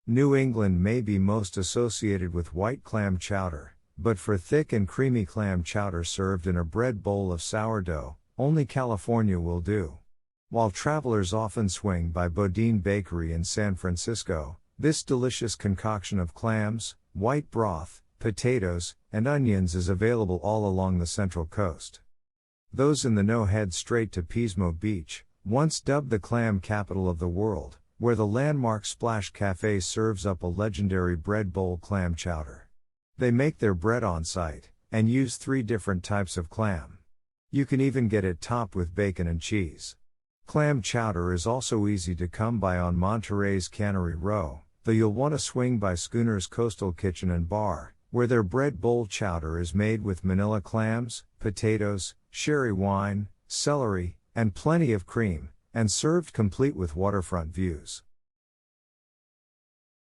New England may be most associated with white clam chowder, but for thick and creamy clam chowder served in a bread bowl of sourdough, only California will do. While travelers often swing by Boudin Bakery in San Francisco, this delicious concoction of clams, white broth, potatoes, and onions is available all along the Central Coast. Those in the know head straight to Pismo Beach, once dubbed the Clam Capital of the world, where the landmark Splash Café serves up a legendary bread bowl clam chowder. They make their bread on site, and use 3 different types of clam. You can even get it topped with bacon and cheese. Clam chowder is also easy to come by on Monterey's Cannery Row, though you'll want to swing by Schooners Coastal Kitchen and Bar, where their bread bowl chowder is made with Manila clams, potatoes, sherry wine, celery, and plenty of cream, and served complete with waterfront views.